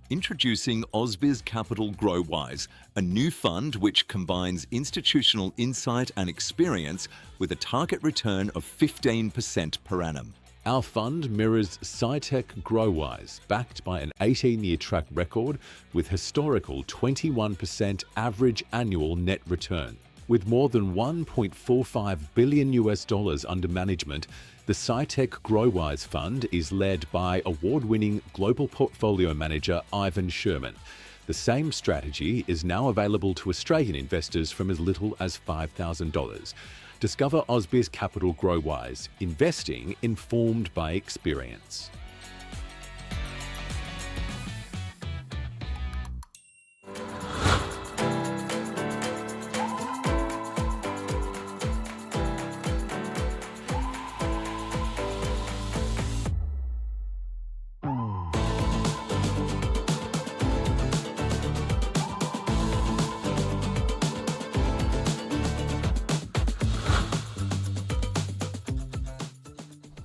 Introducing Ausbiz Capital GrowWise, a new fund which combines institutional insight and experience with a target return of 15% per annum. Our fund mirrors SciTech GrowWise, backed by an 18-year track record with historical 21% average annual net return. With more than $1.45 billion under management, the SciTech GrowWise Fund is led by award-winning global portfolio manager Ivan Sherman. The same strategy is now available to Australian investors from as little as $5,000. Discover Ausbiz Capital GrowWise, investing informed by experience.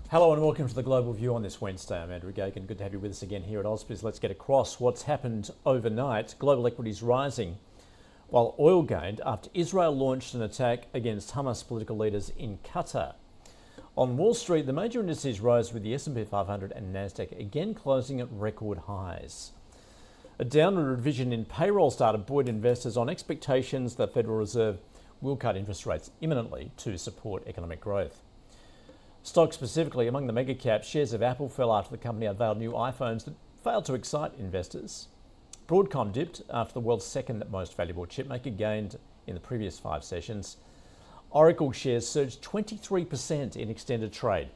Hello and welcome to the Global View on this Wednesday. I'm Andrew Gagan. Good to have you with us again here at Ausbiz. Let's get across what's happened overnight. Global equities rising while oil gained after Israel launched an attack against Hamas political leaders in Qatar. On Wall Street, the major indices rose with the S&P 500 and Nasdaq again closing at record highs. A downward revision in payrolls data buoyed investors on expectations the Federal Reserve will cut interest rates imminently to support economic growth. Stocks specifically, among the mega caps, shares of Apple fell after the company unveiled new iPhones that failed to excite investors. Broadcom dipped after the world's second most valuable chipmaker gained in the previous 5 sessions. Oracle shares surged 23% in extended trade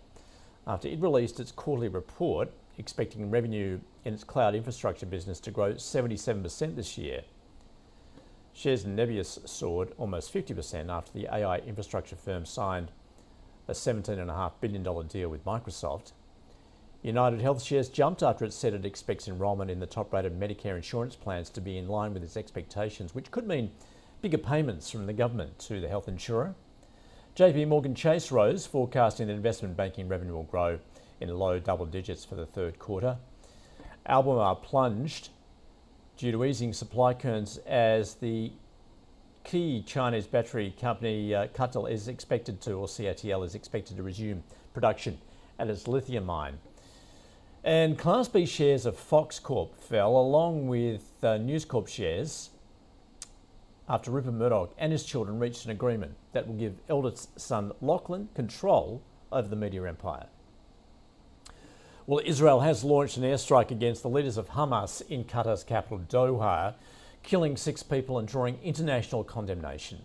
after it released its quarterly report, expecting revenue in its cloud infrastructure business to grow 77% this year. Shares in Nebius soared almost 50% after the AI infrastructure firm signed a $17.5 billion deal with Microsoft. United Health shares jumped after it said it expects enrolment in the top-rated Medicare insurance plans to be in line with its expectations, which could mean bigger payments from the government to the health insurer. JP Morgan Chase rose, forecasting that investment banking revenue will grow in low double digits for the third quarter. Albemarle plunged due to easing supply concerns as the key Chinese battery company Cardillo is expected to, or CATL is expected to resume production at its lithium mine. And Class B shares of Fox Corp fell, along with News Corp shares, after Rupert Murdoch and his children reached an agreement that will give eldest son Lachlan control over the media empire. Well, Israel has launched an airstrike against the leaders of Hamas in Qatar's capital, Doha, killing 6 people and drawing international condemnation.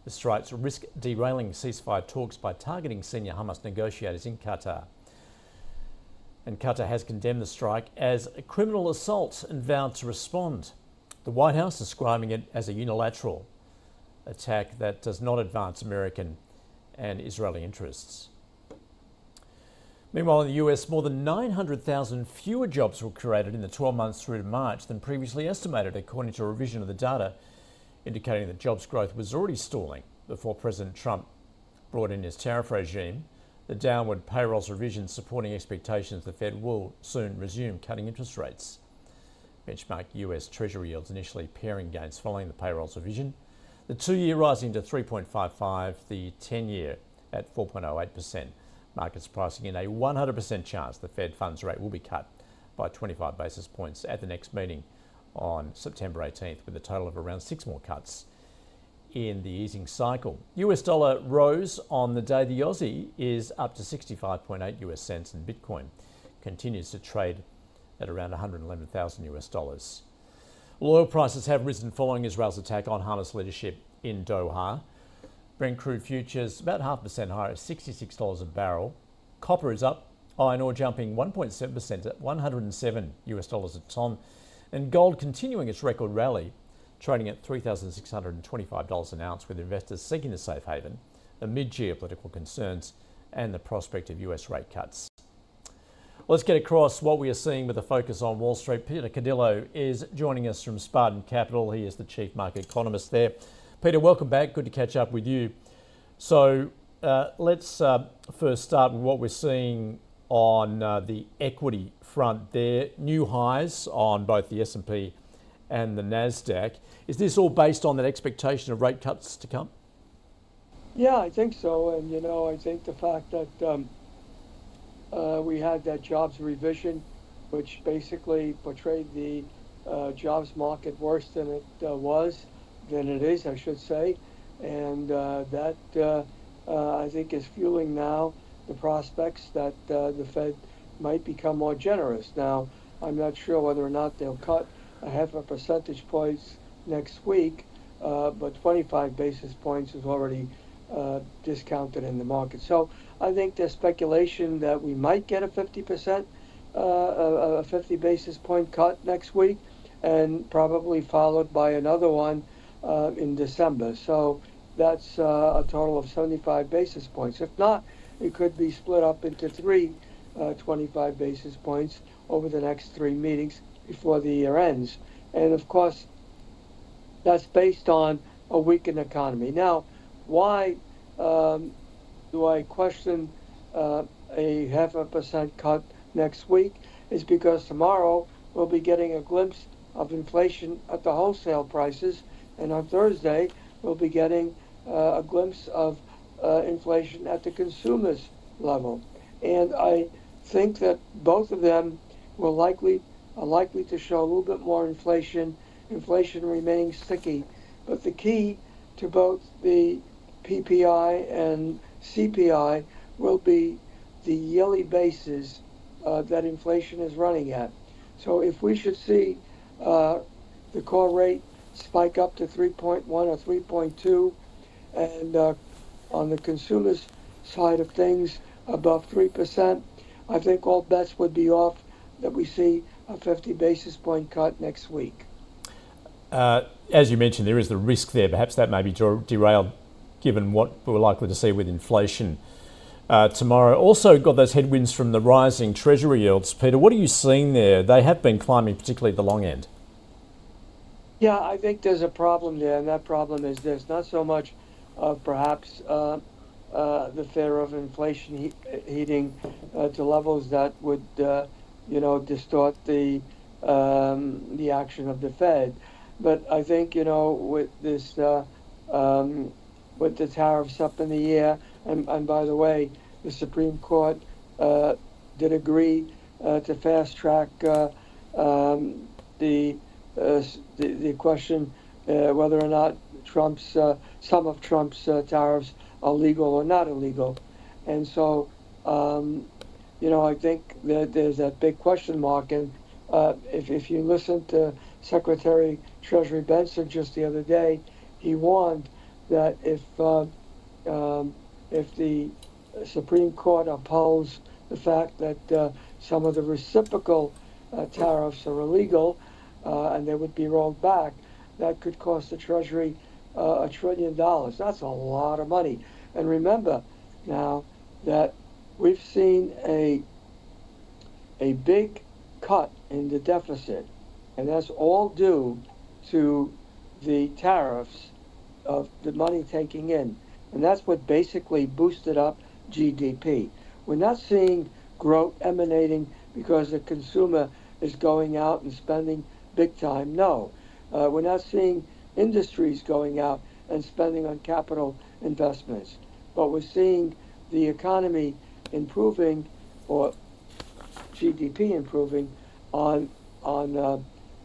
The strikes risk derailing ceasefire talks by targeting senior Hamas negotiators in Qatar. And Qatar has condemned the strike as a criminal assault and vowed to respond. The White House describing it as a unilateral attack that does not advance American and Israeli interests. Meanwhile, in the US, more than 900,000 fewer jobs were created in the 12 months through to March than previously estimated, according to a revision of the data, indicating that jobs growth was already stalling before President Trump brought in his tariff regime. The downward payrolls revision supporting expectations the Fed will soon resume cutting interest rates. Benchmark US Treasury yields initially pairing gains following the payrolls revision. The 2-year rising to 3.55, the 10-year at 4.08%. Markets pricing in a 100% chance the Fed funds rate will be cut by 25 basis points at the next meeting on September 18th, with a total of around 6 more cuts in the easing cycle. US dollar rose on the day. The Aussie is up to 65.8 US cents, and Bitcoin continues to trade at around 111,000 US dollars. Well, oil prices have risen following Israel's attack on Hamas leadership in Doha. Brent crude futures about 0.5% higher at $66 a barrel. Copper is up. Iron ore jumping 1.7% at 107 US dollars a tonne. And gold continuing its record rally, trading at $3,625 an ounce, with investors seeking a safe haven amid geopolitical concerns and the prospect of US rate cuts. Let's get across what we are seeing with a focus on Wall Street. Peter Cardillo is joining us from Spartan Capital. He is the chief market economist there. Peter, welcome back. Good to catch up with you. So let's first start with what we're seeing on the equity front there. New highs on both the S&P and the NASDAQ. Is this all based on that expectation of rate cuts to come? Yeah, I think so. And, I think the fact that we had that jobs revision, which basically portrayed the jobs market worse than it is, I should say. And that, I think, is fueling now the prospects that the Fed might become more generous. Now, I'm not sure whether or not they'll cut a half a percentage points next week, but 25 basis points is already discounted in the market. So I think there's speculation that we might get a 50 basis point cut next week, and probably followed by another one in December. So that's a total of 75 basis points. If not, it could be split up into three 25 basis points over the next three meetings before the year ends. And of course, that's based on a weakened economy. Now, why do I question a 0.5% cut next week? Is because tomorrow we'll be getting a glimpse of inflation at the wholesale prices, and on Thursday we'll be getting a glimpse of inflation at the consumers level. And I think that both of them are likely to show a little bit more inflation remaining sticky. But the key to both the PPI and CPI will be the yearly basis that inflation is running at. So if we should see the core rate spike up to 3.1 or 3.2, and on the consumers side of things above 3%, I think all bets would be off that we see a 50 basis point cut next week. As you mentioned, there is the risk there. Perhaps that may be derailed given what we're likely to see with inflation tomorrow. Also got those headwinds from the rising Treasury yields. Peter, what are you seeing there? They have been climbing, particularly at the long end. Yeah, I think there's a problem there, and that problem is this: not so much of perhaps the fear of inflation heating to levels that would, distort the action of the Fed, but I think with this with the tariffs up in the air, and by the way, the Supreme Court did agree to fast track the question whether or not some of Trump's tariffs are legal or not illegal. And so, I think that there's that big question mark. And if you listen to Secretary Treasury Benson just the other day, he warned that if the Supreme Court upholds the fact that some of the reciprocal tariffs are illegal and they would be rolled back, that could cost the Treasury $1 trillion. That's a lot of money. And remember now that we've seen a big cut in the deficit, and that's all due to the tariffs of the money taking in. And that's what basically boosted up GDP. We're not seeing growth emanating because the consumer is going out and spending big time. No. We're not seeing industries going out and spending on capital investments. But we're seeing the economy improving, or GDP improving, on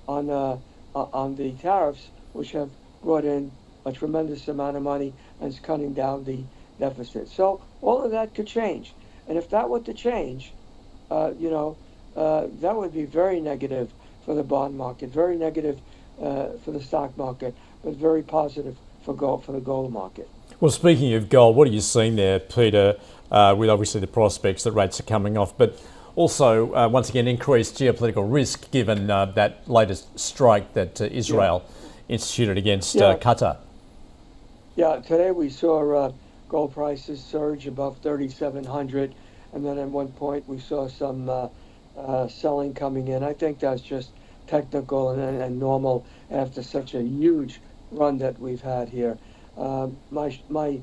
the tariffs, which have brought in a tremendous amount of money and is cutting down the deficit. So all of that could change. And if that were to change, that would be very negative for the bond market, very negative for the stock market, but very positive for the gold market. Well, speaking of gold, what are you seeing there, Peter, with obviously the prospects that rates are coming off, but also, once again, increased geopolitical risk given that latest strike that Israel instituted against Qatar? Yeah, today we saw gold prices surge above 3,700, and then at one point we saw some selling coming in. I think that's just technical and normal after such a huge run that we've had here. My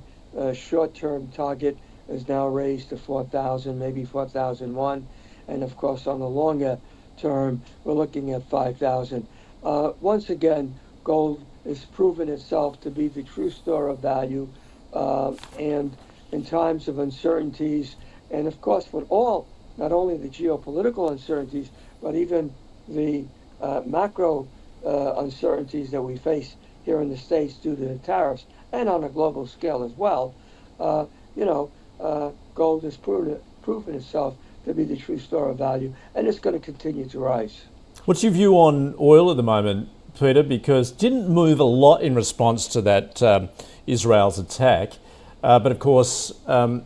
short-term target is now raised to 4,000, maybe 4,001. And of course, on the longer term, we're looking at 5,000. Once again, gold has proven itself to be the true store of value. And in times of uncertainties, and of course, with all, not only the geopolitical uncertainties, but even the macro uncertainties that we face here in the States due to the tariffs and on a global scale as well, gold has proven itself to be the true store of value, and it's going to continue to rise. What's your view on oil at the moment, Peter? Because it didn't move a lot in response to that Israel's attack. But of course,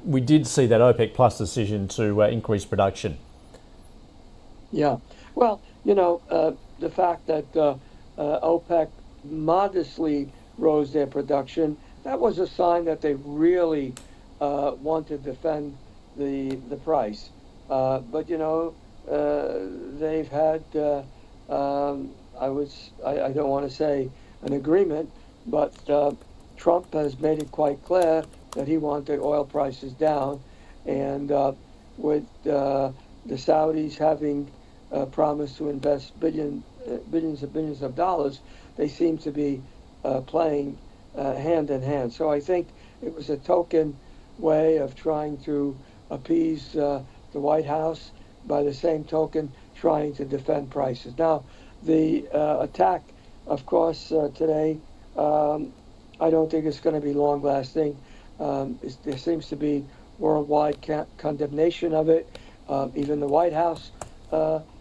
we did see that OPEC Plus decision to increase production. Yeah. Well, the fact that OPEC modestly rose their production, that was a sign that they really want to defend the price. But they've had I don't want to say an agreement, but Trump has made it quite clear that he wanted oil prices down, and with the Saudis having promised to invest billions of dollars, they seem to be playing hand in hand. So I think it was a token way of trying to appease the White House, by the same token trying to defend prices. Now, the attack, of course, today, I don't think it's going to be long-lasting. There seems to be worldwide condemnation of it. Even the White House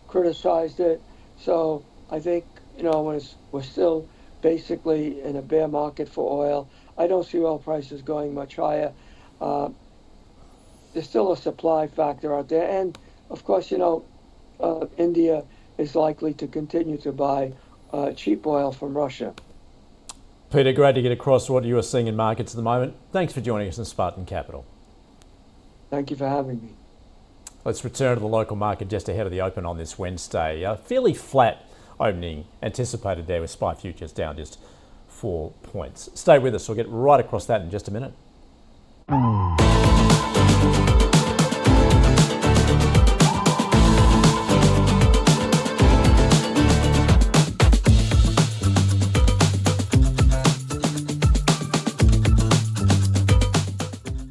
criticized it. So I think, when we're still basically in a bear market for oil, I don't see oil prices going much higher. There's still a supply factor out there. And, of course, India is likely to continue to buy cheap oil from Russia. Peter, great to get across what you are seeing in markets at the moment. Thanks for joining us in Spartan Capital. Thank you for having me. Let's return to the local market just ahead of the open on this Wednesday. A fairly flat opening anticipated there, with SPI futures down just 4 points. Stay with us. We'll get right across that in just a minute.